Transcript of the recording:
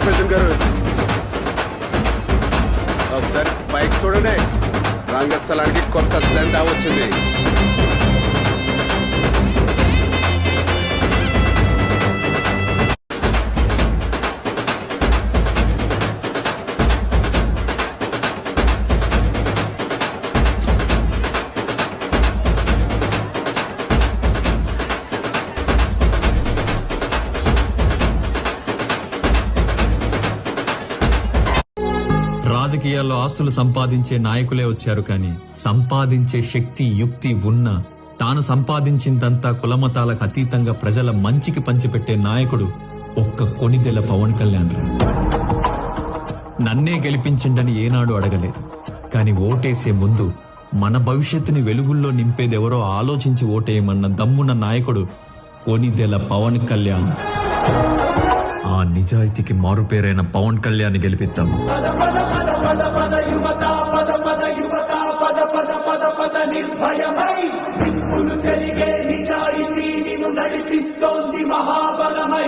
మిథున్ గారు ఒకసారి బైక్ చూడండి, రంగస్థలానికి కొత్త సెంట్ వచ్చింది. రాజకీయాల్లో ఆస్తులు సంపాదించే నాయకులే వచ్చారు, కానీ సంపాదించే శక్తి యుక్తి ఉన్న తాను సంపాదించిందంతా కులమతాలకు అతీతంగా ప్రజల మంచికి పంచిపెట్టే నాయకుడు ఒక్క కొణిదెల పవన్ కళ్యాణ్. నన్నే గెలిపించిండని ఏనాడు అడగలేదు, కానీ ఓటేసే ముందు మన భవిష్యత్తుని వెలుగుల్లో నింపేదెవరో ఆలోచించి ఓటేయమన్న దమ్మున్న నాయకుడు కొణిదెల పవన్ కళ్యాణ్. ఆ నిజాయితీకి మారుపేరైన పవన్ కళ్యాణ్ గెలిపిద్దాం. నిర్భయమై నిప్పులు చెరిగే నిజాయితీ నిన్ను నడిపిస్తోంది మహాబలమై.